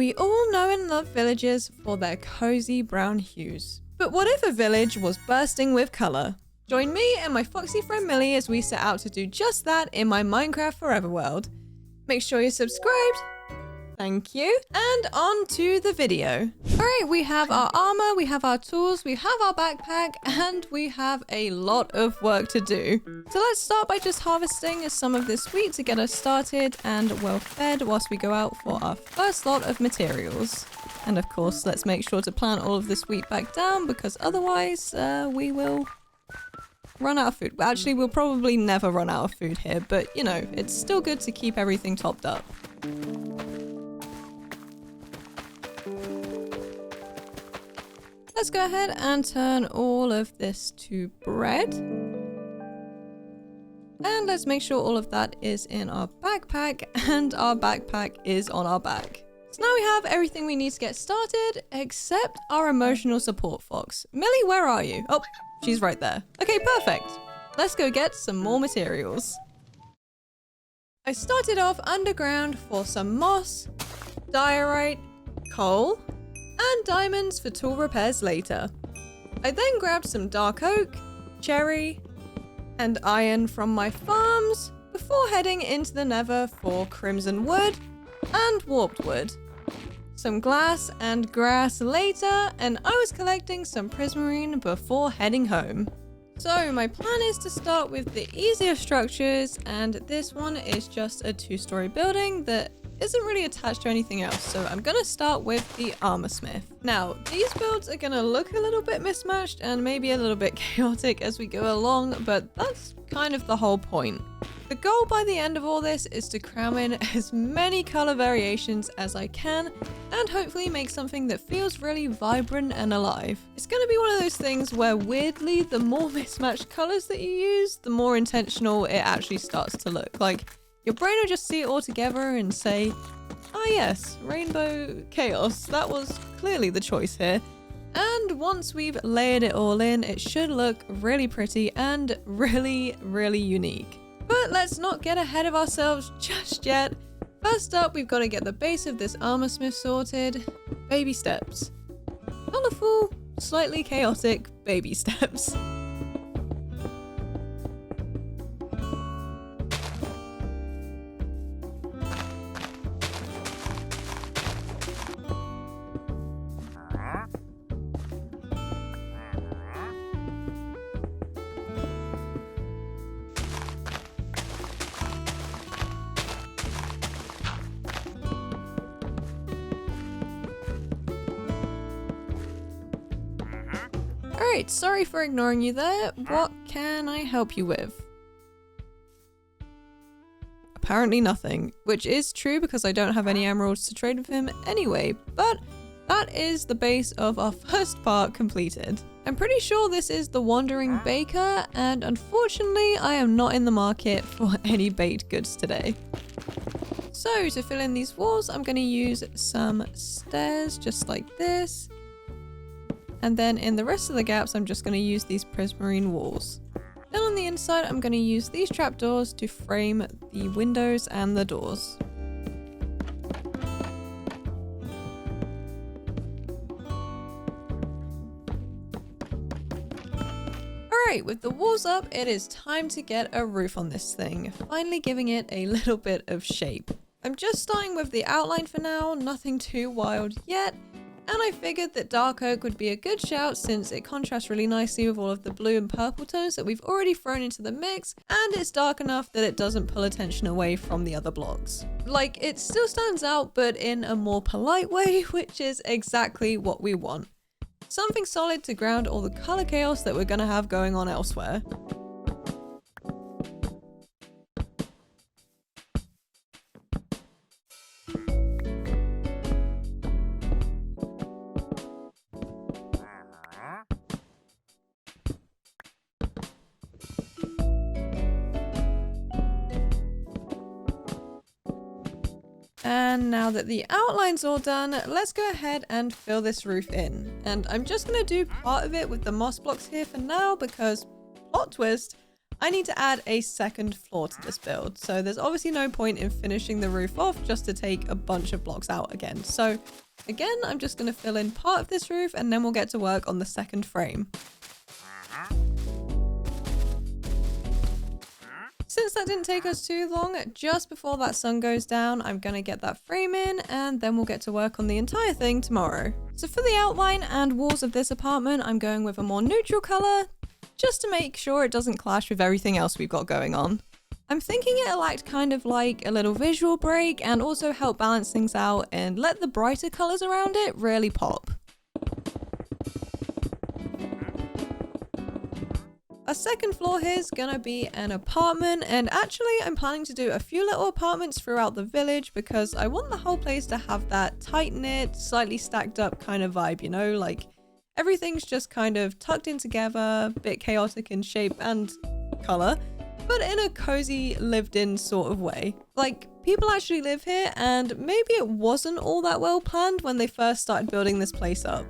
We all know and love villages for their cozy brown hues. But what if a village was bursting with color? Join me and my foxy friend Millie as we set out to do just that in my Minecraft Forever world. Make sure you're subscribed. Thank you. And on to the video. Alright, we have our armor, we have our tools, we have our backpack, and we have a lot of work to do. So let's start by just harvesting some of this wheat to get us started and well fed whilst we go out for our first lot of materials. And of course, let's make sure to plant all of this wheat back down because otherwise we will run out of food. Well, actually, we'll probably never run out of food here, but you know, it's still good to keep everything topped up. Let's go ahead and turn all of this to bread. And let's make sure all of that is in our backpack and our backpack is on our back. So now we have everything we need to get started except our emotional support fox. Millie, where are you? Oh, she's right there. Okay, perfect. Let's go get some more materials. I started off underground for some moss, diorite, coal, and diamonds for tool repairs later. I then grabbed some dark oak, cherry, and iron from my farms before heading into the nether for crimson wood and warped wood. Some glass and grass later, and I was collecting some prismarine before heading home. So my plan is to start with the easier structures, and this one is just a 2-story building that isn't really attached to anything else, so I'm gonna start with the armor smith. Now, these builds are gonna look a little bit mismatched and maybe a little bit chaotic as we go along, but that's kind of the whole point. The goal by the end of all this is to cram in as many color variations as I can and hopefully make something that feels really vibrant and alive. It's gonna be one of those things where weirdly, the more mismatched colors that you use, the more intentional it actually starts to look. Like, your brain will just see it all together and say, ah yes, rainbow chaos, that was clearly the choice here. And once we've layered it all in, it should look really pretty and really, really unique. But let's not get ahead of ourselves just yet. First up, we've got to get the base of this armor smith sorted. Baby steps. Colorful, slightly chaotic baby steps. Alright, sorry for ignoring you there. What can I help you with? Apparently nothing, which is true because I don't have any emeralds to trade with him anyway, but that is the base of our first part completed. I'm pretty sure this is the Wandering Baker, and unfortunately I am not in the market for any baked goods today. So to fill in these walls, I'm going to use some stairs just like this. And then in the rest of the gaps, I'm just going to use these prismarine walls. Then on the inside, I'm going to use these trapdoors to frame the windows and the doors. Alright, with the walls up, it is time to get a roof on this thing, finally giving it a little bit of shape. I'm just starting with the outline for now, nothing too wild yet. And I figured that dark oak would be a good shout since it contrasts really nicely with all of the blue and purple tones that we've already thrown into the mix, and it's dark enough that it doesn't pull attention away from the other blocks. Like, it still stands out, but in a more polite way, which is exactly what we want. Something solid to ground all the color chaos that we're gonna have going on elsewhere. And now that the outline's all done, let's go ahead and fill this roof in. And I'm just going to do part of it with the moss blocks here for now because, plot twist, I need to add a second floor to this build. So there's obviously no point in finishing the roof off just to take a bunch of blocks out again. So again, I'm just going to fill in part of this roof and then we'll get to work on the second frame. Since that didn't take us too long, just before that sun goes down, I'm going to get that frame in and then we'll get to work on the entire thing tomorrow. So for the outline and walls of this apartment, I'm going with a more neutral color, just to make sure it doesn't clash with everything else we've got going on. I'm thinking it'll act kind of like a little visual break and also help balance things out and let the brighter colors around it really pop. Our second floor here is gonna be an apartment, and actually I'm planning to do a few little apartments throughout the village because I want the whole place to have that tight-knit, slightly stacked up kind of vibe, you know, like everything's just kind of tucked in together, a bit chaotic in shape and color, but in a cozy, lived-in sort of way. Like, people actually live here, and maybe it wasn't all that well planned when they first started building this place up.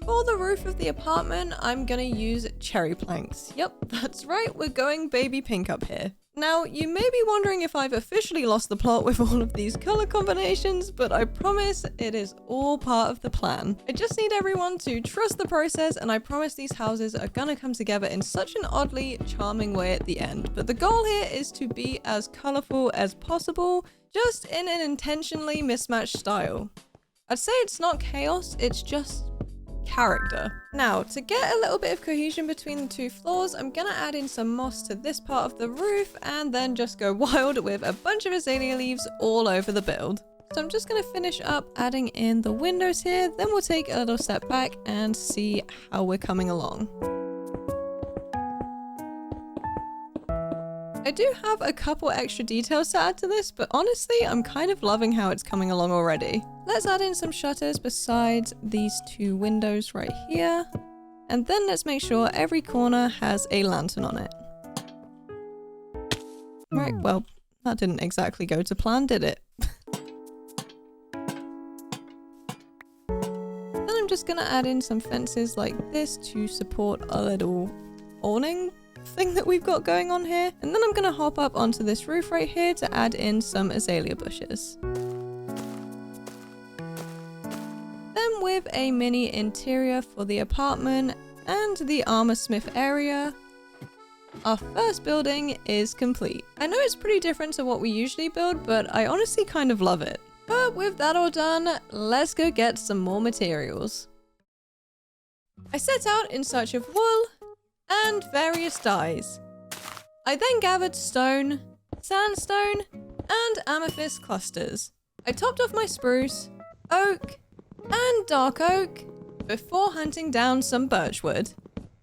For the roof of the apartment, I'm gonna use cherry planks. Yep, that's right, we're going baby pink up here. Now, you may be wondering if I've officially lost the plot with all of these color combinations, but I promise it is all part of the plan. I just need everyone to trust the process, and I promise these houses are gonna come together in such an oddly charming way at the end. But the goal here is to be as colorful as possible, just in an intentionally mismatched style. I'd say it's not chaos, it's just character. Now, to get a little bit of cohesion between the two floors, I'm gonna add in some moss to this part of the roof and then just go wild with a bunch of azalea leaves all over the build. So I'm just gonna finish up adding in the windows here, then we'll take a little step back and see how we're coming along. I do have a couple extra details to add to this, but honestly, I'm kind of loving how it's coming along already. Let's add in some shutters besides these two windows right here. And then let's make sure every corner has a lantern on it. Right, well, that didn't exactly go to plan, did it? Then I'm just gonna add in some fences like this to support a little awning thing that we've got going on here. And then I'm gonna hop up onto this roof right here to add in some azalea bushes. Then with a mini interior for the apartment and the armor smith area, our first building is complete. I know it's pretty different to what we usually build, but I honestly kind of love it. But with that all done, let's go get some more materials. I set out in search of wool and various dyes. I then gathered stone, sandstone, and amethyst clusters. I topped off my spruce, oak, and dark oak before hunting down some birchwood.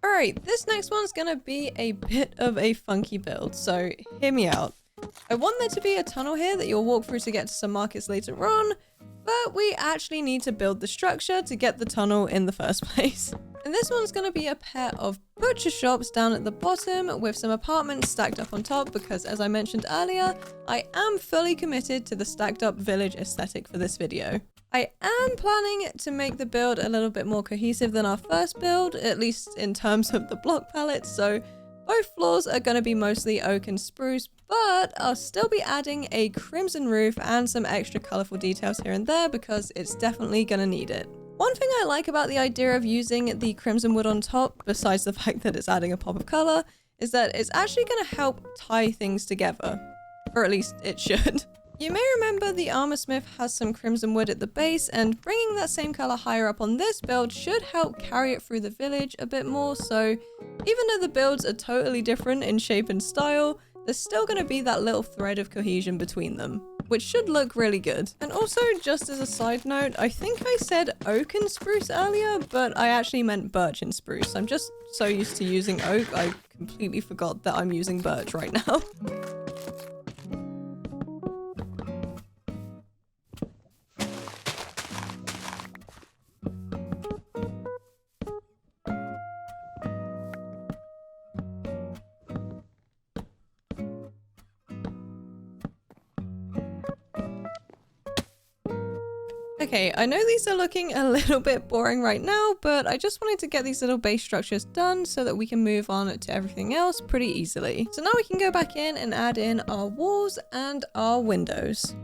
Alright, this next one's gonna be a bit of a funky build, so hear me out. I want there to be a tunnel here that you'll walk through to get to some markets later on, but we actually need to build the structure to get the tunnel in the first place. And this one's gonna be a pair of butcher shops down at the bottom with some apartments stacked up on top because, as I mentioned earlier, I am fully committed to the stacked up village aesthetic for this video. I am planning to make the build a little bit more cohesive than our first build, at least in terms of the block palette, so both floors are going to be mostly oak and spruce, but I'll still be adding a crimson roof and some extra colourful details here and there because it's definitely going to need it. One thing I like about the idea of using the crimson wood on top, besides the fact that it's adding a pop of colour, is that it's actually going to help tie things together. Or at least it should. You may remember the armor smith has some crimson wood at the base, and bringing that same colour higher up on this build should help carry it through the village a bit more, so even though the builds are totally different in shape and style, there's still going to be that little thread of cohesion between them, which should look really good. And also, just as a side note, I think I said oak and spruce earlier, but I actually meant birch and spruce. I'm just so used to using oak, I completely forgot that I'm using birch right now. I Okay, I know these are looking a little bit boring right now, but I just wanted to get these little base structures done so that we can move on to everything else pretty easily. So now we can go back in and add in our walls and our windows.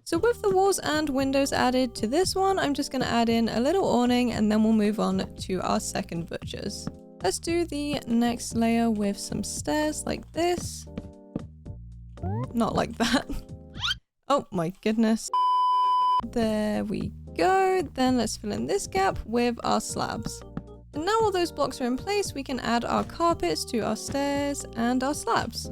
So with the walls and windows added to this one, I'm just going to add in a little awning and then we'll move on to our second butchers. Let's do the next layer with some stairs like this. Not like that. Oh my goodness. There we go. Then let's fill in this gap with our slabs. And now all those blocks are in place, we can add our carpets to our stairs and our slabs.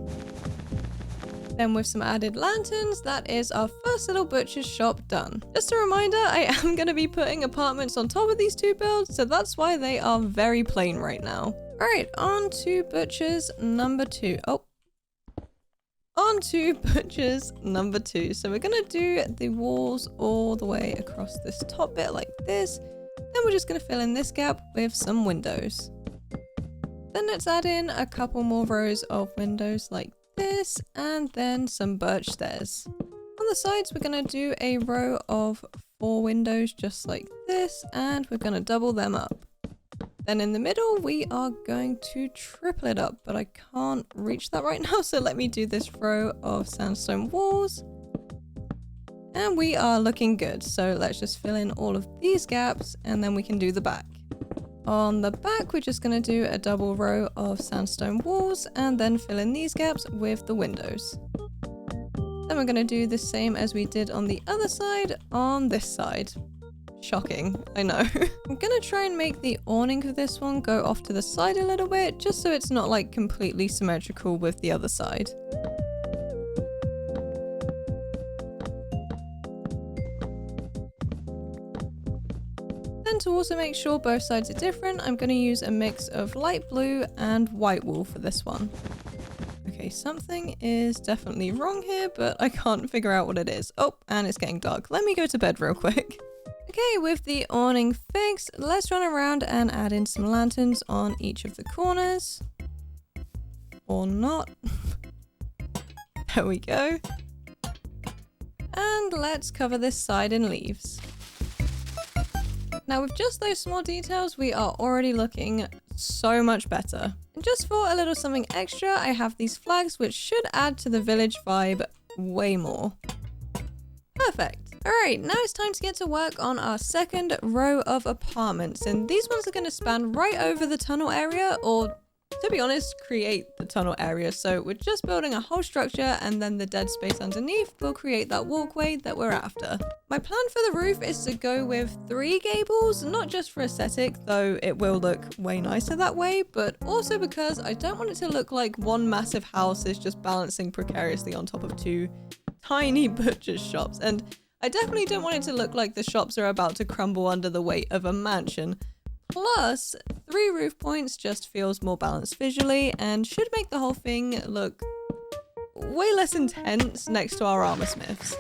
Then with some added lanterns, that is our first little butcher's shop done. Just a reminder, I am going to be putting apartments on top of these two builds, so that's why they are very plain right now. Alright, on to butcher's number 2. On to butcher's number 2. So we're going to do the walls all the way across this top bit like this. Then we're just going to fill in this gap with some windows. Then let's add in a couple more rows of windows like this, and then some birch stairs. On the sides, we're going to do a row of 4 windows just like this, and we're going to double them up. Then in the middle, we are going to triple it up, but I can't reach that right now, so let me do this row of sandstone walls. And we are looking good, so let's just fill in all of these gaps, and then we can do the back. On the back, we're just going to do a double row of sandstone walls and then fill in these gaps with the windows. Then we're going to do the same as we did on the other side on this side. Shocking, I know. I'm going to try and make the awning for this one go off to the side a little bit, just so it's not like completely symmetrical with the other side. To also make sure both sides are different, I'm going to use a mix of light blue and white wool for this one. Okay, something is definitely wrong here, but I can't figure out what it is. Oh, and it's getting dark. Let me go to bed real quick. Okay, with the awning fixed, let's run around and add in some lanterns on each of the corners. Or not. There we go. And let's cover this side in leaves. Now with just those small details, we are already looking so much better. And just for a little something extra, I have these flags which should add to the village vibe way more. Perfect. Alright, now it's time to get to work on our second row of apartments, and these ones are going to span right over the tunnel area, or to be honest, create the tunnel area. So we're just building a whole structure, and then the dead space underneath will create that walkway that we're after. My plan for the roof is to go with 3 gables, not just for aesthetic, though it will look way nicer that way, but also because I don't want it to look like one massive house is just balancing precariously on top of 2 tiny butcher's shops. And I definitely don't want it to look like the shops are about to crumble under the weight of a mansion. Plus, 3 roof points just feels more balanced visually and should make the whole thing look way less intense next to our armor smiths.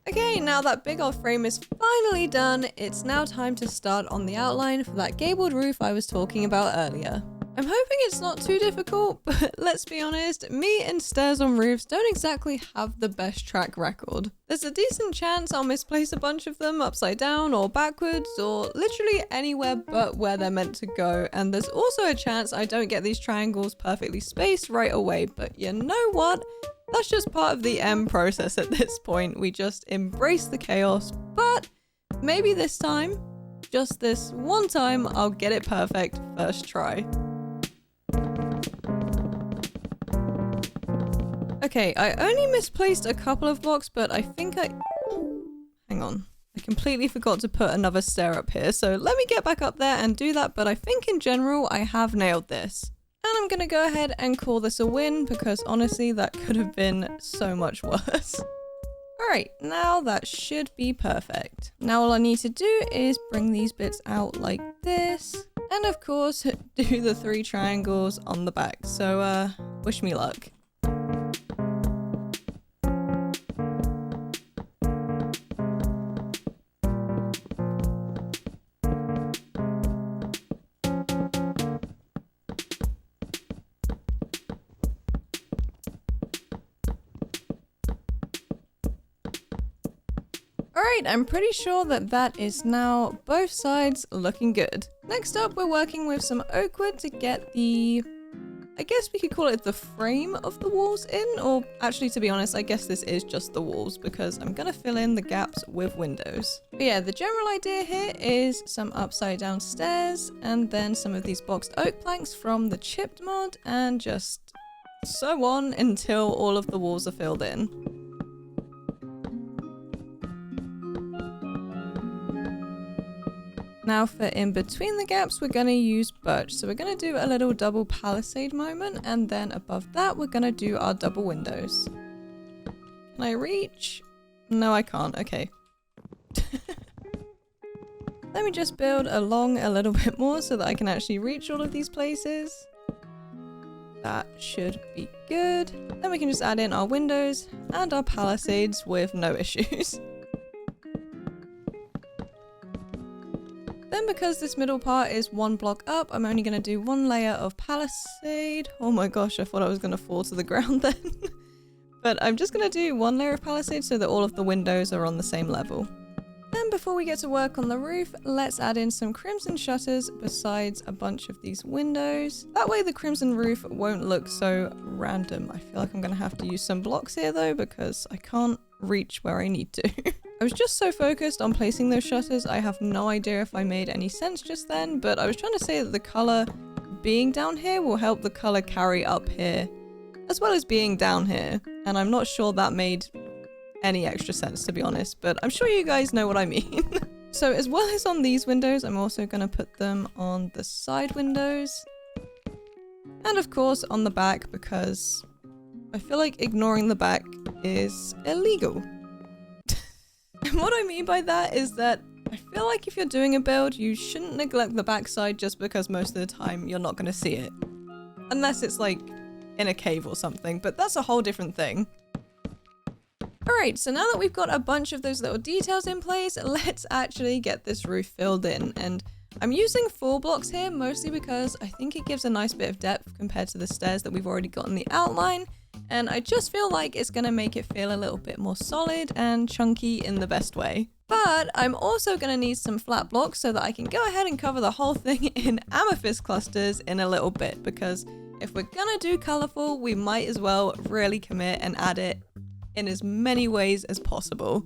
Okay, now that big old frame is finally done, it's now time to start on the outline for that gabled roof I was talking about earlier. I'm hoping it's not too difficult, but let's be honest, me and stairs on roofs don't exactly have the best track record. There's a decent chance I'll misplace a bunch of them upside down or backwards or literally anywhere but where they're meant to go, and there's also a chance I don't get these triangles perfectly spaced right away, but you know what? That's just part of the M process at this point. We just embrace the chaos, but maybe this time, just this one time, I'll get it perfect first try. Okay, I only misplaced a couple of blocks, but I think hang on. I completely forgot to put another stair up here, so let me get back up there and do that, but I think in general I have nailed this. And I'm gonna go ahead and call this a win because honestly that could have been so much worse. Alright, now that should be perfect. Now all I need to do is bring these bits out like this. And of course, do the 3 triangles on the back. So, wish me luck. Alright, I'm pretty sure that that is now both sides looking good. Next up, we're working with some oak wood to get the, I guess we could call it the frame of the walls in, or actually to be honest, I guess this is just the walls because I'm gonna fill in the gaps with windows. But yeah, the general idea here is some upside down stairs and then some of these boxed oak planks from the chipped mod and just so on until all of the walls are filled in. Now for in between the gaps, we're going to use birch. So we're going to do a little double palisade moment, and then above that, we're going to do our double windows. Can I reach? No, I can't. Okay. Let me just build along a little bit more so that I can actually reach all of these places. That should be good. Then we can just add in our windows and our palisades with no issues. Then because this middle part is 1 block up, I'm only going to do 1 layer of palisade. Oh my gosh, I thought I was going to fall to the ground then. But I'm just going to do 1 layer of palisade so that all of the windows are on the same level. Then before we get to work on the roof, let's add in some crimson shutters besides a bunch of these windows. That way the crimson roof won't look so random. I feel like I'm going to have to use some blocks here though because I can't reach where I need to. I was just so focused on placing those shutters, I have no idea if I made any sense just then, but I was trying to say that the color being down here will help the color carry up here, as well as being down here, and I'm not sure that made any extra sense to be honest, but I'm sure you guys know what I mean. So as well as on these windows, I'm also going to put them on the side windows, and of course on the back because I feel like ignoring the back is illegal. And what I mean by that is that I feel like if you're doing a build, you shouldn't neglect the backside just because most of the time you're not going to see it. Unless it's like in a cave or something, but that's a whole different thing. Alright, so now that we've got a bunch of those little details in place, let's actually get this roof filled in. And I'm using 4 blocks here, mostly because I think it gives a nice bit of depth compared to the stairs that we've already got in the outline. And I just feel like it's going to make it feel a little bit more solid and chunky in the best way. But I'm also going to need some flat blocks so that I can go ahead and cover the whole thing in amethyst clusters in a little bit. Because if we're going to do colourful, we might as well really commit and add it in as many ways as possible.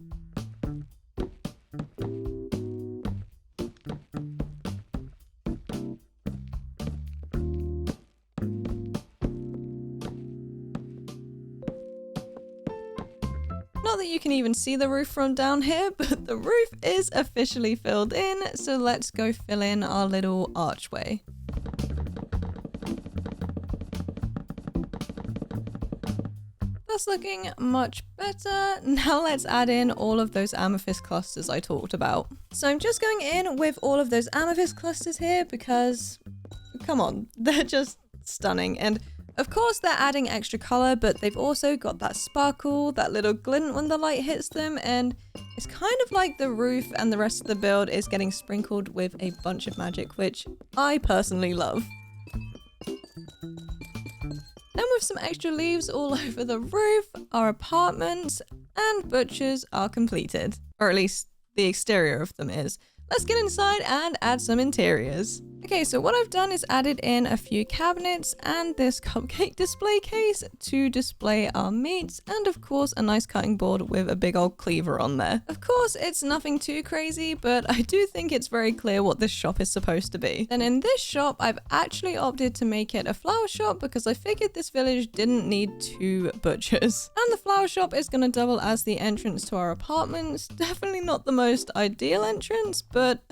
Not that you can even see the roof from down here, but the roof is officially filled in, so let's go fill in our little archway. That's looking much better. Now let's add in all of those amethyst clusters I talked about. So I'm just going in with all of those amethyst clusters here because, come on, they're just stunning. And of course they're adding extra color, but they've also got that sparkle, that little glint when the light hits them, and it's kind of like the roof and the rest of the build is getting sprinkled with a bunch of magic, which I personally love. Then with some extra leaves all over the roof, our apartments and butchers are completed. Or at least the exterior of them is. Let's get inside and add some interiors. Okay, so what I've done is added in a few cabinets and this cupcake display case to display our meats, and of course a nice cutting board with a big old cleaver on there. Of course, it's nothing too crazy, but I do think it's very clear what this shop is supposed to be. Then in this shop, I've actually opted to make it a flower shop because I figured this village didn't need 2 butchers. And the flower shop is going to double as the entrance to our apartments. Definitely not the most ideal entrance, but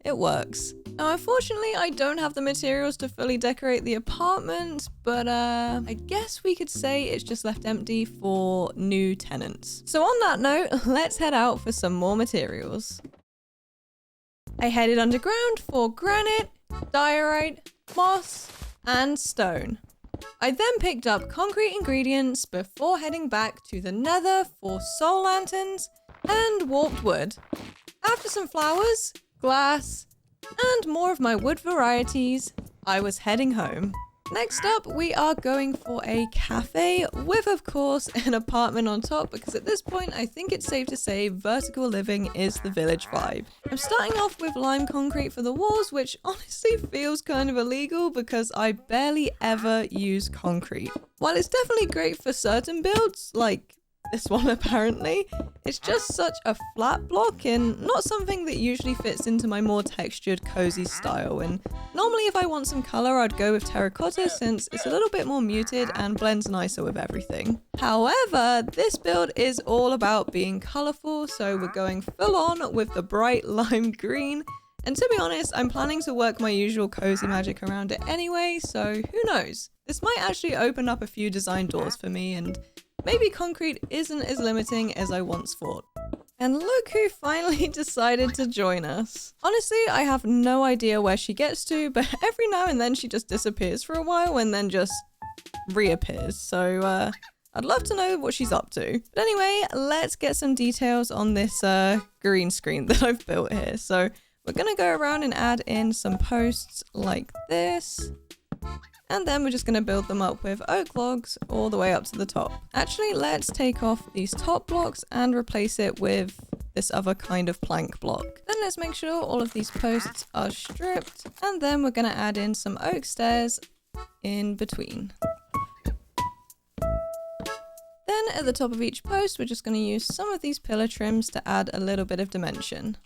it works. Now, unfortunately, I don't have the materials to fully decorate the apartment, but I guess we could say it's just left empty for new tenants. So on that note, let's head out for some more materials. I headed underground for granite, diorite, moss, and stone. I then picked up concrete ingredients before heading back to the nether for soul lanterns and warped wood. After some flowers, glass, and more of my wood varieties, I was heading home. Next up, we are going for a cafe with, of course, an apartment on top, because at this point, I think it's safe to say vertical living is the village vibe. I'm starting off with lime concrete for the walls, which honestly feels kind of illegal because I barely ever use concrete. While it's definitely great for certain builds, like this one apparently, it's just such a flat block and not something that usually fits into my more textured, cozy style. And normally if I want some color, I'd go with terracotta since it's a little bit more muted and blends nicer with everything. However, this build is all about being colorful, so we're going full on with the bright lime green. And to be honest, I'm planning to work my usual cozy magic around it anyway, so who knows? This might actually open up a few design doors for me, and maybe concrete isn't as limiting as I once thought. And look who finally decided to join us. Honestly, I have no idea where she gets to, but every now and then she just disappears for a while and then just reappears. So I'd love to know what she's up to. But anyway, let's get some details on this green screen that I've built here. So we're gonna go around and add in some posts like this. And then we're just going to build them up with oak logs all the way up to the top. Actually, let's take off these top blocks and replace it with this other kind of plank block. Then let's make sure all of these posts are stripped. And then we're going to add in some oak stairs in between. Then at the top of each post, we're just going to use some of these pillar trims to add a little bit of dimension.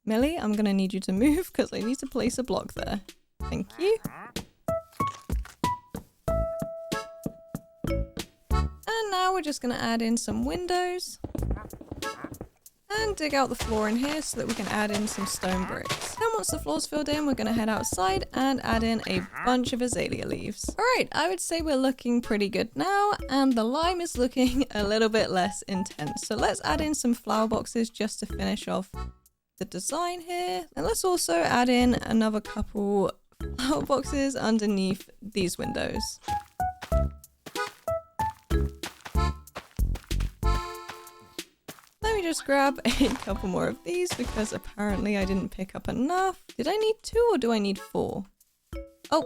Millie, I'm going to need you to move because I need to place a block there. Thank you. And now we're just going to add in some windows. And dig out the floor in here so that we can add in some stone bricks. Then once the floor's filled in, we're going to head outside and add in a bunch of azalea leaves. Alright, I would say we're looking pretty good now, and the lime is looking a little bit less intense. So let's add in some flower boxes just to finish off the design here. And let's also add in another couple flower boxes underneath these windows. Let me just grab a couple more of these because apparently I didn't pick up enough. Did I need 2 or do I need 4? Oh,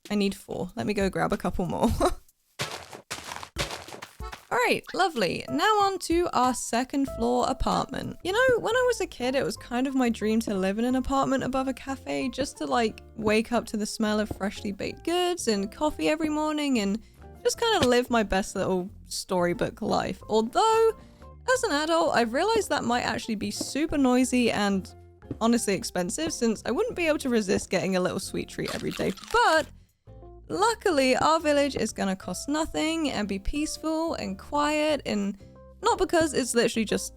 I need 4. Let me go grab a couple more. Alright, lovely. Now on to our second floor apartment. You know, when I was a kid, it was kind of my dream to live in an apartment above a cafe just to like wake up to the smell of freshly baked goods and coffee every morning and just kind of live my best little storybook life. Although, as an adult, I've realized that might actually be super noisy and honestly expensive since I wouldn't be able to resist getting a little sweet treat every day. But luckily, our village is gonna cost nothing and be peaceful and quiet, and not because it's literally just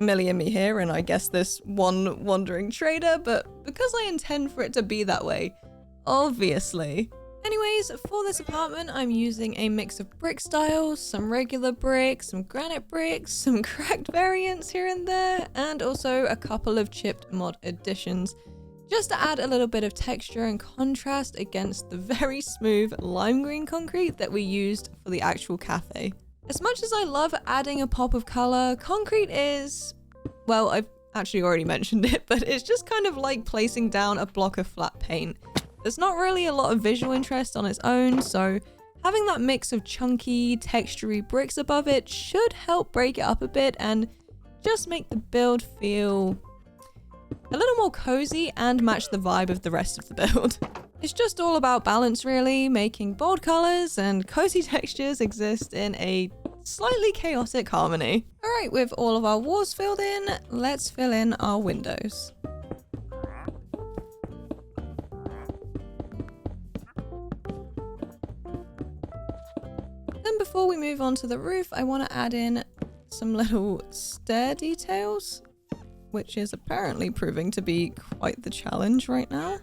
Millie and me here and I guess this one wandering trader, but because I intend for it to be that way, obviously. Anyways, for this apartment, I'm using a mix of brick styles, some regular bricks, some granite bricks, some cracked variants here and there, and also a couple of chipped mod additions, just to add a little bit of texture and contrast against the very smooth lime green concrete that we used for the actual cafe. As much as I love adding a pop of color, concrete is, well, I've actually already mentioned it, but it's just kind of like placing down a block of flat paint. There's not really a lot of visual interest on its own, so having that mix of chunky, textury bricks above it should help break it up a bit and just make the build feel a little more cozy and match the vibe of the rest of the build. It's just all about balance really, making bold colors and cozy textures exist in a slightly chaotic harmony. Alright, with all of our walls filled in, let's fill in our windows. Then before we move on to the roof, I want to add in some little stair details, which is apparently proving to be quite the challenge right now.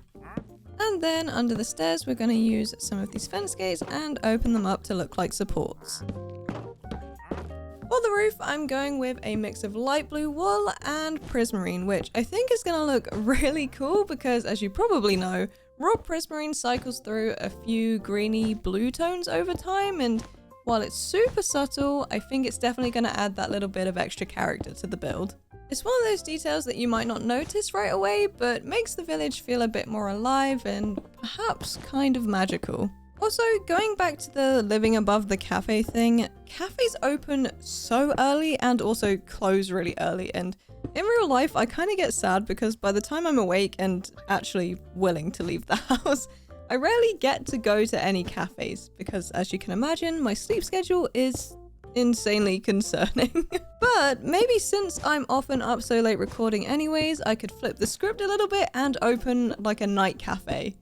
And then under the stairs, we're going to use some of these fence gates and open them up to look like supports. For the roof, I'm going with a mix of light blue wool and prismarine, which I think is going to look really cool because, as you probably know, raw prismarine cycles through a few greeny blue tones over time, and while it's super subtle, I think it's definitely going to add that little bit of extra character to the build. It's one of those details that you might not notice right away, but makes the village feel a bit more alive and perhaps kind of magical. Also, going back to the living above the cafe thing, cafes open so early and also close really early, and in real life I kind of get sad because by the time I'm awake and actually willing to leave the house, I rarely get to go to any cafes because, as you can imagine, my sleep schedule is insanely concerning. But maybe since I'm often up so late recording anyways, I could flip the script a little bit and open like a night cafe.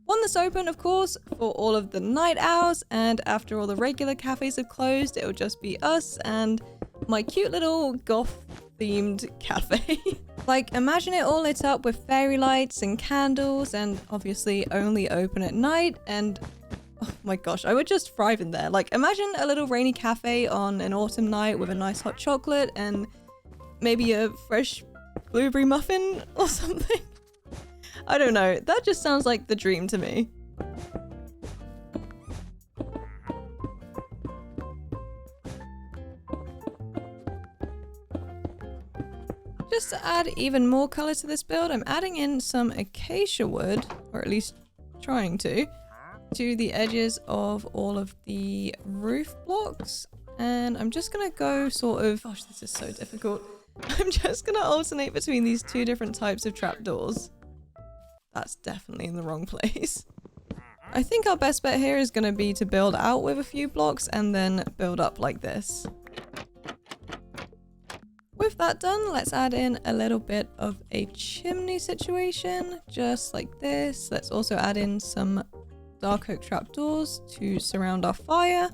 One that's open, of course, for all of the night owls, and after all the regular cafes have closed, it'll just be us and my cute little goth-themed cafe. Like, imagine it all lit up with fairy lights and candles, and obviously only open at night, and oh my gosh, I would just thrive in there. Like, imagine a little rainy cafe on an autumn night with a nice hot chocolate and maybe a fresh blueberry muffin or something. I don't know, that just sounds like the dream to me. Just to add even more color to this build, I'm adding in some acacia wood, or at least trying to the edges of all of the roof blocks. And I'm just gonna go sort of, gosh, this is so difficult. I'm just gonna alternate between these two different types of trapdoors. That's definitely in the wrong place. I think our best bet here is gonna be to build out with a few blocks and then build up like this. With that done, let's add in a little bit of a chimney situation, just like this. Let's also add in some dark oak trapdoors to surround our fire.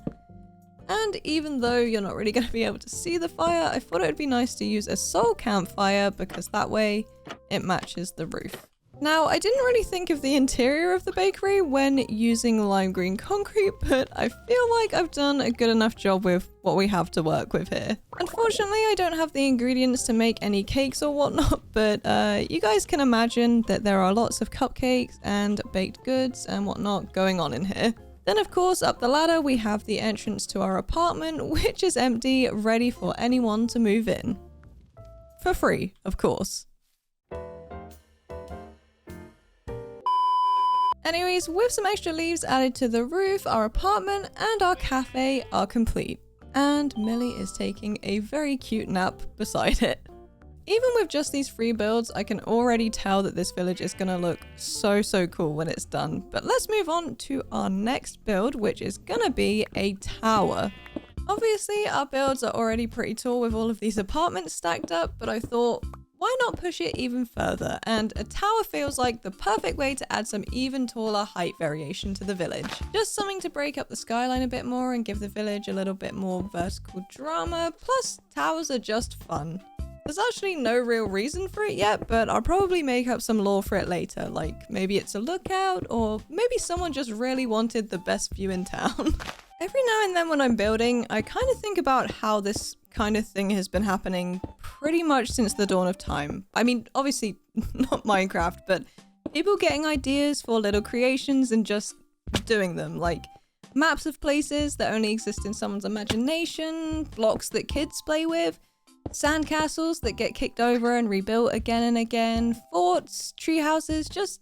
And even though you're not really going to be able to see the fire, I thought it would be nice to use a soul campfire because that way it matches the roof. Now, I didn't really think of the interior of the bakery when using lime green concrete, but I feel like I've done a good enough job with what we have to work with here. Unfortunately, I don't have the ingredients to make any cakes or whatnot, but you guys can imagine that there are lots of cupcakes and baked goods and whatnot going on in here. Then of course, up the ladder, we have the entrance to our apartment, which is empty, ready for anyone to move in. For free, of course. Anyways, with some extra leaves added to the roof, our apartment and our cafe are complete. And Millie is taking a very cute nap beside it. Even with just these 3 builds, I can already tell that this village is gonna look so cool when it's done. But let's move on to our next build, which is gonna be a tower. Obviously, our builds are already pretty tall with all of these apartments stacked up, but I thought, why not push it even further? And a tower feels like the perfect way to add some even taller height variation to the village. Just something to break up the skyline a bit more and give the village a little bit more vertical drama. Plus, towers are just fun. There's actually no real reason for it yet, but I'll probably make up some lore for it later. Like, maybe it's a lookout, or maybe someone just really wanted the best view in town. Every now and then when I'm building, I kind of think about how this kind of thing has been happening pretty much since the dawn of time. I mean, obviously not Minecraft, but people getting ideas for little creations and just doing them. Like maps of places that only exist in someone's imagination, blocks that kids play with, sandcastles that get kicked over and rebuilt again and again, forts, tree houses, just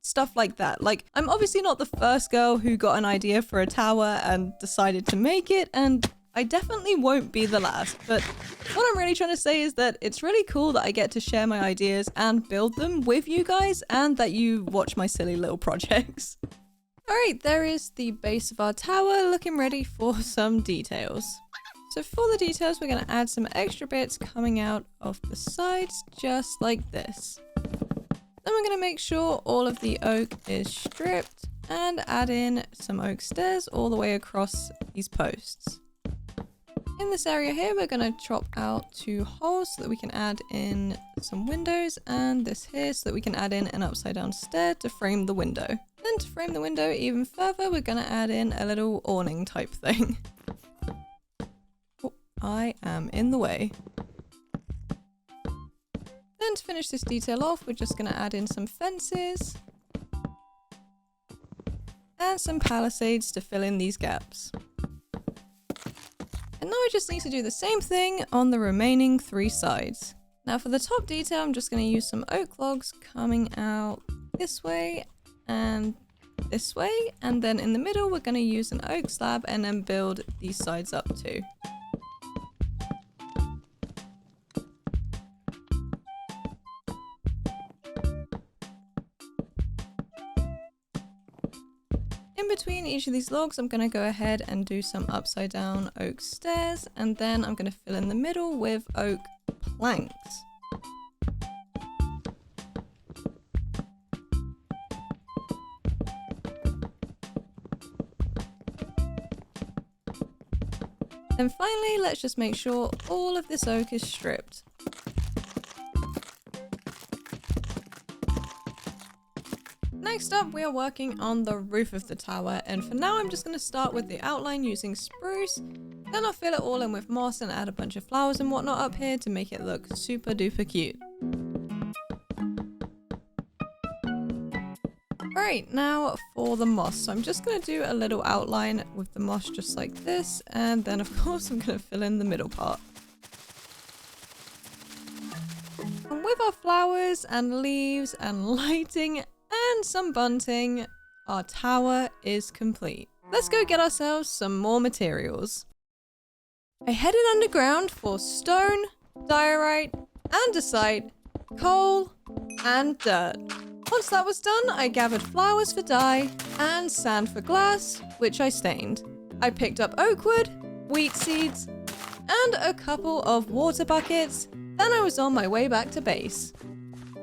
stuff like that. Like, I'm obviously not the first girl who got an idea for a tower and decided to make it, and I definitely won't be the last, but what I'm really trying to say is that it's really cool that I get to share my ideas and build them with you guys, and that you watch my silly little projects. Alright, there is the base of our tower looking ready for some details. So for the details, we're going to add some extra bits coming out of the sides, just like this. Then we're going to make sure all of the oak is stripped and add in some oak stairs all the way across these posts. In this area here, we're going to chop out 2 holes so that we can add in some windows, and this here so that we can add in an upside down stair to frame the window. Then to frame the window even further, we're going to add in a little awning type thing. Oh, I am in the way. Then to finish this detail off, we're just going to add in some fences and some palisades to fill in these gaps. And now I just need to do the same thing on the remaining 3 sides. Now for the top detail, I'm just going to use some oak logs coming out this way and this way. And then in the middle, we're going to use an oak slab and then build these sides up too. In between each of these logs, I'm going to go ahead and do some upside down oak stairs, and then I'm going to fill in the middle with oak planks. And finally, let's just make sure all of this oak is stripped. Next up, we are working on the roof of the tower, and for now I'm just going to start with the outline using spruce, then I'll fill it all in with moss and add a bunch of flowers and whatnot up here to make it look super duper cute. Alright, now for the moss. So I'm just going to do a little outline with the moss just like this, and then of course I'm going to fill in the middle part. And with our flowers and leaves and lighting and some bunting, our tower is complete. Let's go get ourselves some more materials. I headed underground for stone, diorite, andesite, coal, and dirt. Once that was done, I gathered flowers for dye and sand for glass, which I stained. I picked up oak wood, wheat seeds, and a couple of water buckets. Then I was on my way back to base.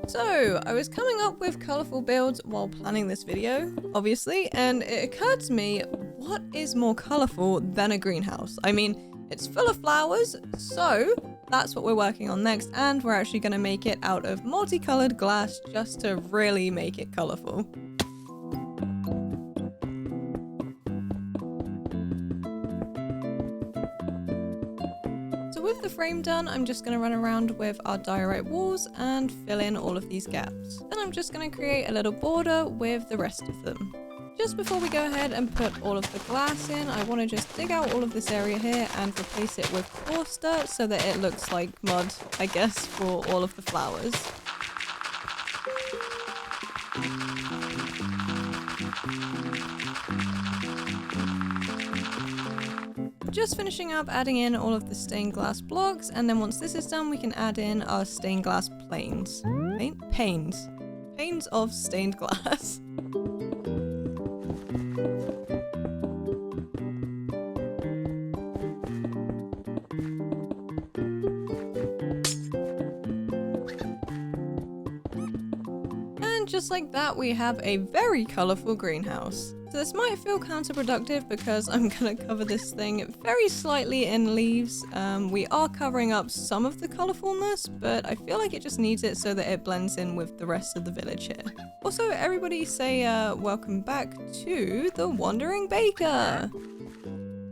So, I was coming up with colourful builds while planning this video, obviously, and it occurred to me, what is more colourful than a greenhouse? I mean, it's full of flowers, so that's what we're working on next, and we're actually going to make it out of multicoloured glass just to really make it colourful. With the frame done, I'm just going to run around with our diorite walls and fill in all of these gaps. Then I'm just going to create a little border with the rest of them. Just before we go ahead and put all of the glass in, I want to just dig out all of this area here and replace it with coarse dirt so that it looks like mud, I guess, for all of the flowers. Just finishing up adding in all of the stained glass blocks, and then once this is done, we can add in our stained glass panes. Panes of stained glass. And just like that, we have a very colourful greenhouse. So this might feel counterproductive because I'm going to cover this thing very slightly in leaves. We are covering up some of the colourfulness, but I feel like it just needs it so that it blends in with the rest of the village here. Also, everybody say welcome back to the Wandering Baker.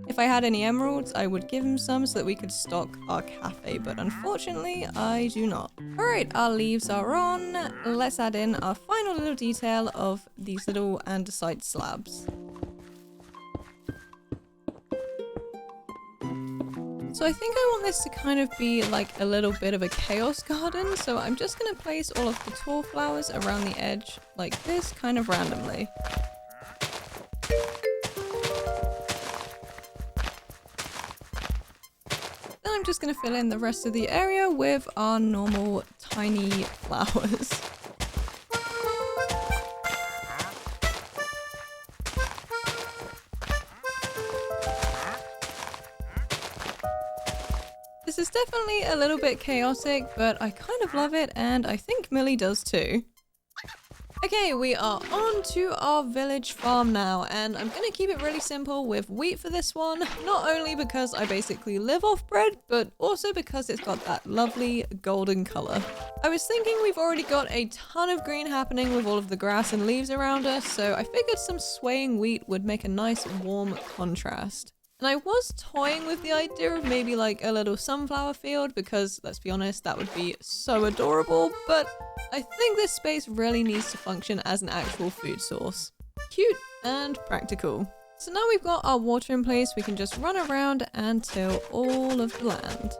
If I had any emeralds, I would give him some so that we could stock our cafe, but unfortunately, I do not. Alright, our leaves are on. Let's add in our final little detail of these little andesite slabs. So I think I want this to kind of be like a little bit of a chaos garden, so I'm just going to place all of the tall flowers around the edge like this, kind of randomly. Then I'm just going to fill in the rest of the area with our normal tiny flowers. This is definitely a little bit chaotic, but I kind of love it, and I think Millie does too. Okay, we are on to our village farm now, and I'm gonna keep it really simple with wheat for this one, not only because I basically live off bread, but also because it's got that lovely golden color. I was thinking we've already got a ton of green happening with all of the grass and leaves around us, so I figured some swaying wheat would make a nice warm contrast. And I was toying with the idea of maybe like a little sunflower field because, let's be honest, that would be so adorable, but I think this space really needs to function as an actual food source. Cute and practical. So now we've got our water in place, we can just run around and till all of the land.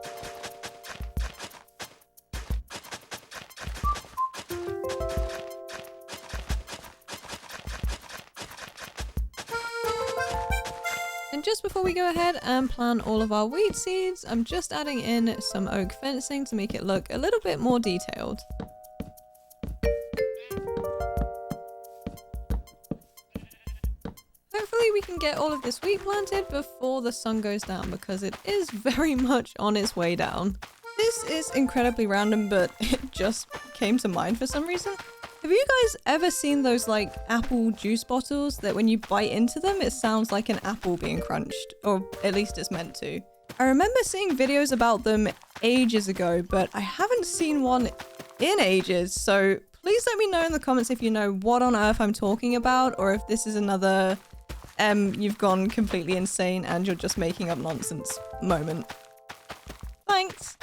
And just before we go ahead and plant all of our wheat seeds, I'm just adding in some oak fencing to make it look a little bit more detailed. Hopefully we can get all of this wheat planted before the sun goes down because it is very much on its way down. This is incredibly random, but it just came to mind for some reason. Have you guys ever seen those like apple juice bottles that when you bite into them, it sounds like an apple being crunched, or at least it's meant to? I remember seeing videos about them ages ago, but I haven't seen one in ages, so please let me know in the comments if you know what on earth I'm talking about, or if this is another you've gone completely insane and you're just making up nonsense moment. Thanks!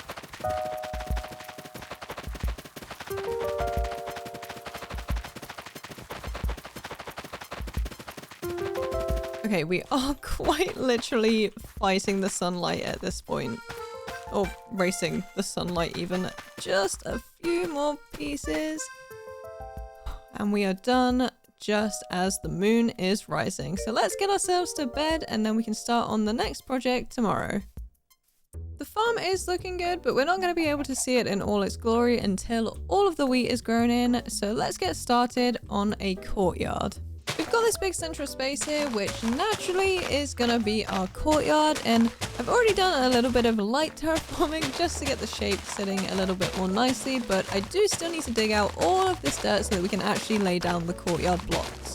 Okay, we are quite literally fighting the sunlight at this point. Or racing the sunlight even. Just a few more pieces. And we are done just as the moon is rising. So let's get ourselves to bed and then we can start on the next project tomorrow. The farm is looking good, but we're not going to be able to see it in all its glory until all of the wheat is grown in. So let's get started on a courtyard. We've got this big central space here, which naturally is gonna be our courtyard, and I've already done a little bit of light terraforming just to get the shape sitting a little bit more nicely, but I do still need to dig out all of this dirt so that we can actually lay down the courtyard blocks.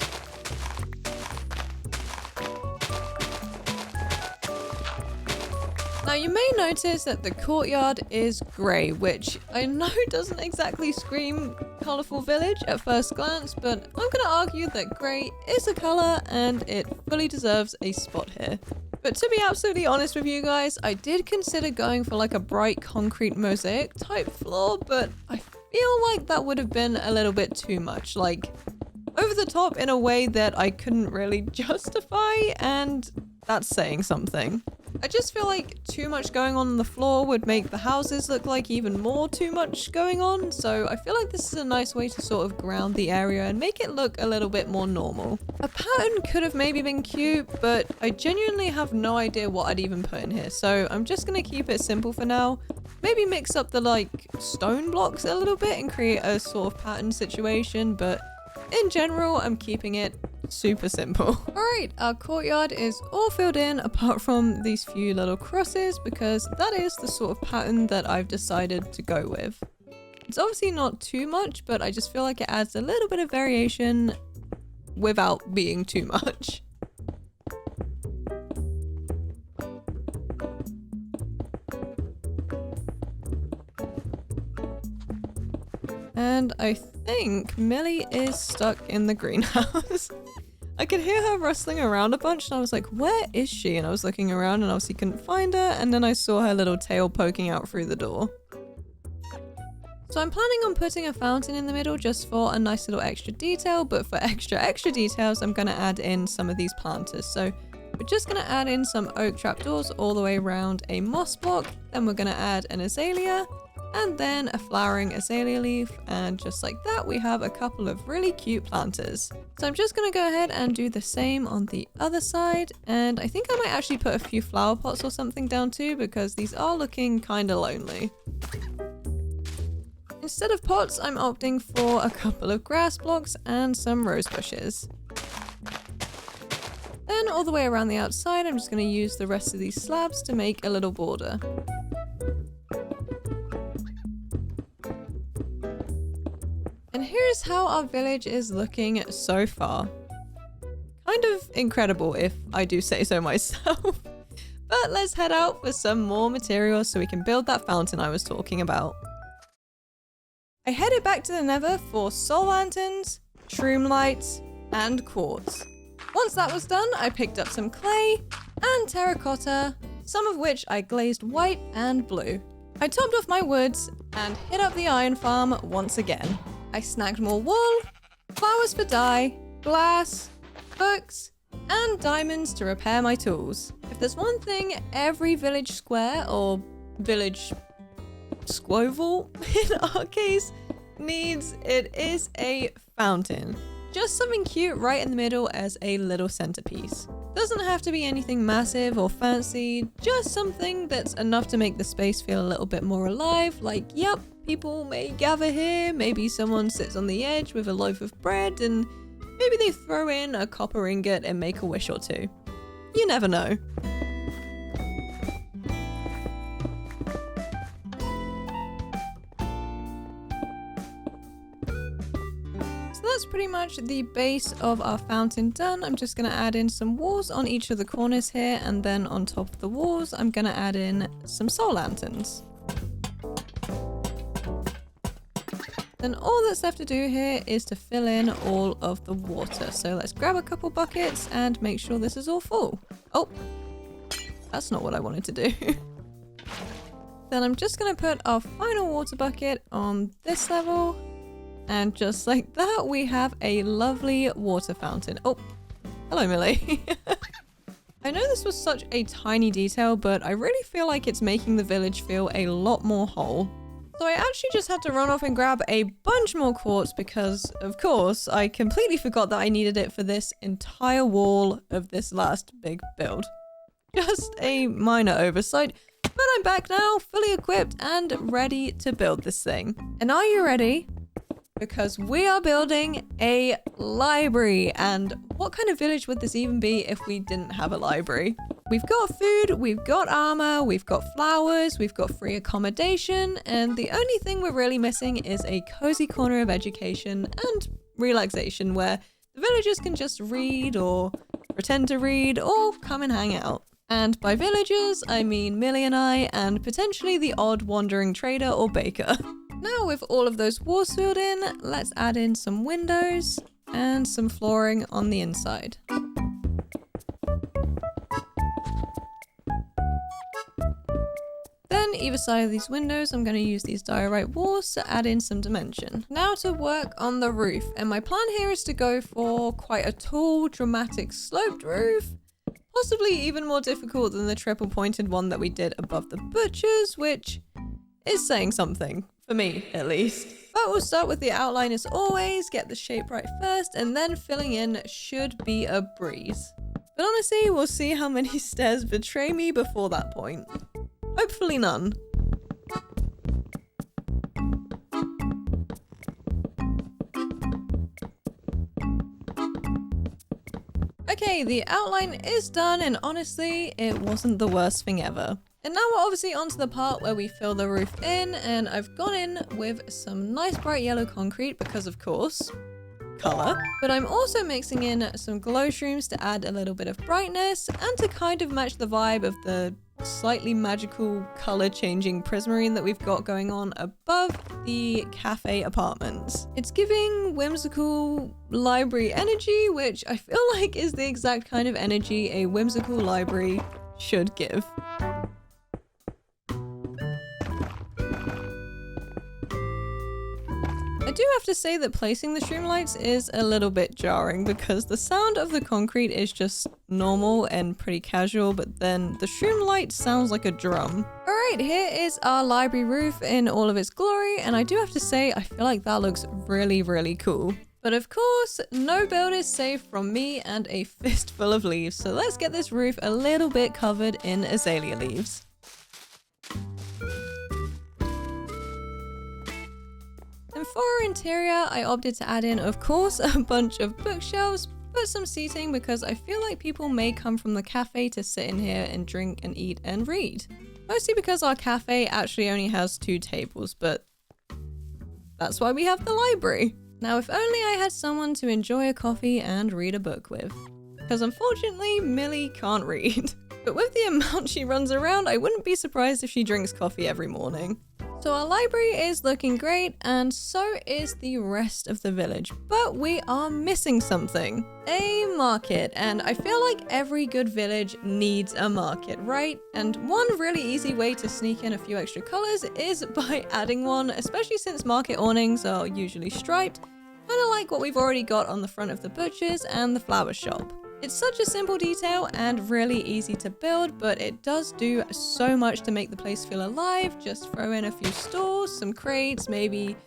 Now you may notice that the courtyard is grey, which I know doesn't exactly scream colourful village at first glance, but I'm gonna argue that grey is a colour and it fully deserves a spot here. But to be absolutely honest with you guys, I did consider going for like a bright concrete mosaic type floor, but I feel like that would have been a little bit too much, like over the top in a way that I couldn't really justify, and that's saying something. I just feel like too much going on the floor would make the houses look like even more too much going on, so I feel like this is a nice way to sort of ground the area and make it look a little bit more normal. A pattern could have maybe been cute, but I genuinely have no idea what I'd even put in here, so I'm just gonna keep it simple for now. Maybe mix up the like stone blocks a little bit and create a sort of pattern situation, but in general, I'm keeping it super simple. Alright, our courtyard is all filled in apart from these few little crosses because that is the sort of pattern that I've decided to go with. It's obviously not too much, but I just feel like it adds a little bit of variation without being too much. And I think Millie is stuck in the greenhouse. I could hear her rustling around a bunch and I was like, where is she? And I was looking around and obviously couldn't find her, and then I saw her little tail poking out through the door. So I'm planning on putting a fountain in the middle just for a nice little extra detail, but for extra details I'm going to add in some of these planters. So we're just going to add in some oak trapdoors all the way around a moss block, then we're going to add an azalea, and then a flowering azalea leaf, and just like that we have a couple of really cute planters. So I'm just gonna go ahead and do the same on the other side, and I think I might actually put a few flower pots or something down too, because these are looking kind of lonely. Instead of pots, I'm opting for a couple of grass blocks and some rose bushes. Then all the way around the outside, I'm just going to use the rest of these slabs to make a little border. And here's how our village is looking so far. Kind of incredible if I do say so myself. But let's head out for some more materials so we can build that fountain I was talking about. I headed back to the Nether for soul lanterns, shroom lights, and quartz. Once that was done, I picked up some clay and terracotta, some of which I glazed white and blue. I topped off my woods and hit up the iron farm once again. I snagged more wool, flowers for dye, glass, books, and diamonds to repair my tools. If there's one thing every village square or village squoval in our case needs, it is a fountain. Just something cute right in the middle as a little centerpiece. Doesn't have to be anything massive or fancy, just something that's enough to make the space feel a little bit more alive, like, yep, people may gather here, maybe someone sits on the edge with a loaf of bread, and maybe they throw in a copper ingot and make a wish or two. You never know. That's pretty much the base of our fountain done. I'm just going to add in some walls on each of the corners here, and then on top of the walls I'm going to add in some soul lanterns. Then all that's left to do here is to fill in all of the water. So let's grab a couple buckets and make sure this is all full. Oh, that's not what I wanted to do. Then I'm just going to put our final water bucket on this level. And just like that, we have a lovely water fountain. Oh, hello, Millie. I know this was such a tiny detail, but I really feel like it's making the village feel a lot more whole. So I actually just had to run off and grab a bunch more quartz because, of course, I completely forgot that I needed it for this entire wall of this last big build. Just a minor oversight, but I'm back now, fully equipped and ready to build this thing. And are you ready? Because we are building a library, and what kind of village would this even be if we didn't have a library? We've got food, we've got armor, we've got flowers, we've got free accommodation, and the only thing we're really missing is a cozy corner of education and relaxation where the villagers can just read or pretend to read or come and hang out. And by villagers, I mean Millie and I, and potentially the odd wandering trader or baker. Now with all of those walls filled in, let's add in some windows and some flooring on the inside. Then either side of these windows, I'm going to use these diorite walls to add in some dimension. Now to work on the roof, and my plan here is to go for quite a tall, dramatic sloped roof. Possibly even more difficult than the triple pointed one that we did above the butchers, which is saying something. For me, at least. But we'll start with the outline as always, get the shape right first, and then filling in should be a breeze. But honestly, we'll see how many stairs betray me before that point. Hopefully none. Okay, the outline is done, and honestly, it wasn't the worst thing ever. And now we're obviously onto the part where we fill the roof in, and I've gone in with some nice bright yellow concrete because, of course, color. But I'm also mixing in some glow shrooms to add a little bit of brightness and to kind of match the vibe of the slightly magical color changing prismarine that we've got going on above the cafe apartments. It's giving whimsical library energy, which I feel like is the exact kind of energy a whimsical library should give. I do have to say that placing the streamlights is a little bit jarring because the sound of the concrete is just normal and pretty casual, but then the streamlight sounds like a drum. Alright, here is our library roof in all of its glory, and I do have to say I feel like that looks really, really cool. But of course, no build is safe from me and a fistful of leaves, so let's get this roof a little bit covered in azalea leaves. And for our interior, I opted to add in, of course, a bunch of bookshelves, but some seating because I feel like people may come from the cafe to sit in here and drink and eat and read. Mostly because our cafe actually only has 2 tables, but that's why we have the library. Now, if only I had someone to enjoy a coffee and read a book with. Because unfortunately, Millie can't read. But with the amount she runs around, I wouldn't be surprised if she drinks coffee every morning. So our library is looking great, and so is the rest of the village. But we are missing something. A market, and I feel like every good village needs a market, right? And one really easy way to sneak in a few extra colors is by adding one, especially since market awnings are usually striped, kind of like what we've already got on the front of the butcher's and the flower shop. It's such a simple detail and really easy to build, but it does do so much to make the place feel alive. Just throw in a few stools, some crates, maybe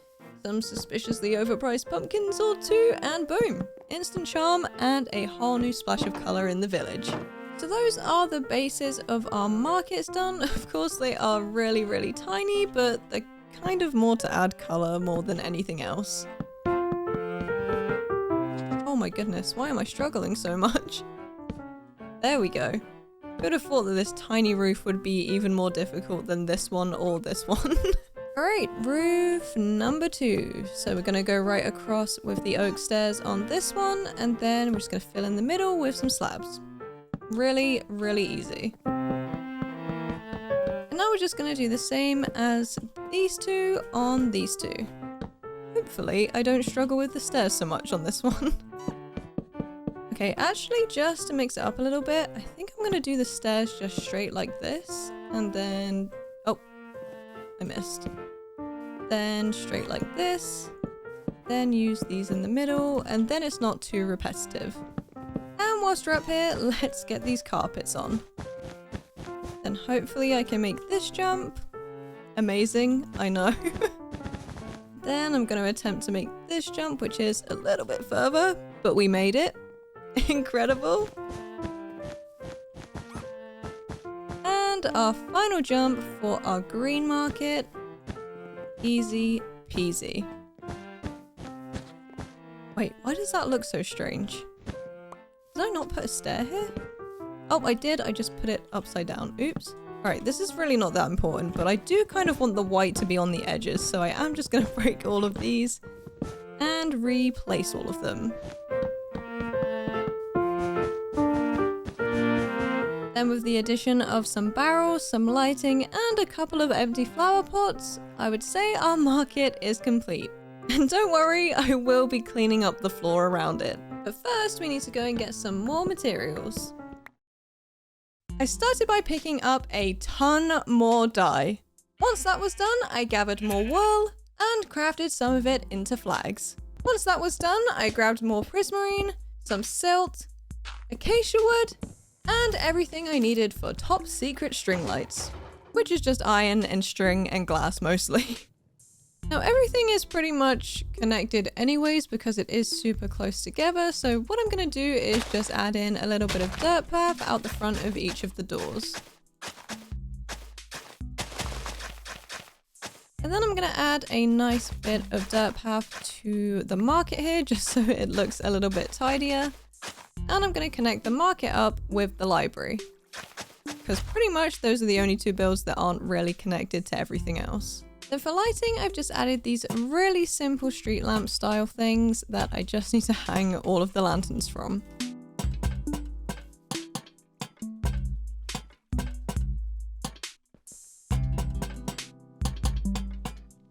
some suspiciously overpriced pumpkins or 2, and boom! Instant charm and a whole new splash of color in the village. So those are the bases of our markets done. Of course, they are really, really tiny, but they're kind of more to add color more than anything else. Oh my goodness, why am I struggling so much? There we go. Who would have thought that this tiny roof would be even more difficult than this one or this one? Alright, roof number 2. So we're gonna go right across with the oak stairs on this one, and then we're just gonna fill in the middle with some slabs. Really, really easy. And now we're just gonna do the same as these 2 on these 2. Hopefully I don't struggle with the stairs so much on this one. Okay, actually, just to mix it up a little bit, I think I'm gonna do the stairs just straight like this, and then... oh, I missed. Then straight like this, then use these in the middle, and then it's not too repetitive. And whilst we're up here, let's get these carpets on. Then hopefully I can make this jump. Amazing, I know. Then I'm gonna attempt to make this jump, which is a little bit further, but we made it. Incredible. And our final jump for our green market. Easy peasy. Wait, why does that look so strange? Did I not put a stair here? Oh, I did. I just put it upside down. Oops. Alright, this is really not that important, but I do kind of want the white to be on the edges, so I am just going to break all of these and replace all of them. Then with the addition of some barrels, some lighting, and a couple of empty flower pots, I would say our market is complete. And don't worry, I will be cleaning up the floor around it. But first, we need to go and get some more materials. I started by picking up a ton more dye. Once that was done, I gathered more wool and crafted some of it into flags. Once that was done, I grabbed more prismarine, some silt, acacia wood, and everything I needed for top secret string lights, which is just iron and string and glass mostly. Now everything is pretty much connected anyways because it is super close together, so what I'm gonna do is just add in a little bit of dirt path out the front of each of the doors. And then I'm gonna add a nice bit of dirt path to the market here just so it looks a little bit tidier. And I'm going to connect the market up with the library. Because pretty much those are the only 2 builds that aren't really connected to everything else. Then for lighting, I've just added these really simple street lamp style things that I just need to hang all of the lanterns from.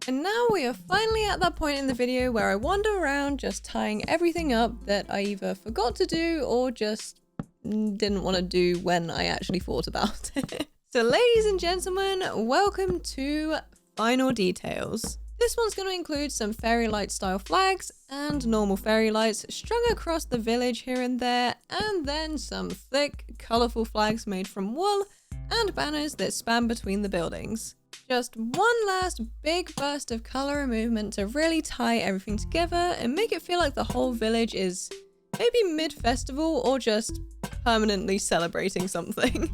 And now we are finally at that point in the video where I wander around just tying everything up that I either forgot to do or just didn't want to do when I actually thought about it. So ladies and gentlemen, welcome to Final Details. This one's going to include some fairy light style flags and normal fairy lights strung across the village here and there, and then some thick, colourful flags made from wool and banners that span between the buildings. Just one last big burst of colour and movement to really tie everything together and make it feel like the whole village is maybe mid-festival or just permanently celebrating something.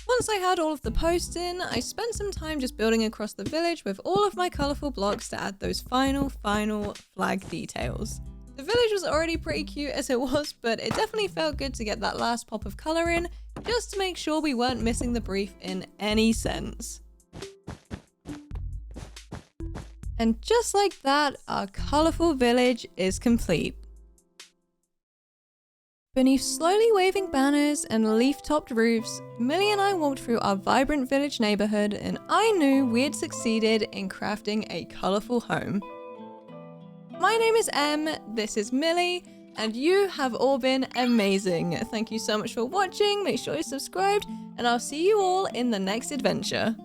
Once I had all of the posts in, I spent some time just building across the village with all of my colourful blocks to add those final flag details. The village was already pretty cute as it was, but it definitely felt good to get that last pop of colour in, just to make sure we weren't missing the brief in any sense. And just like that, our colourful village is complete. Beneath slowly waving banners and leaf-topped roofs, Millie and I walked through our vibrant village neighbourhood, and I knew we had succeeded in crafting a colourful home. My name is Em, this is Millie, and you have all been amazing. Thank you so much for watching, make sure you're subscribed, and I'll see you all in the next adventure.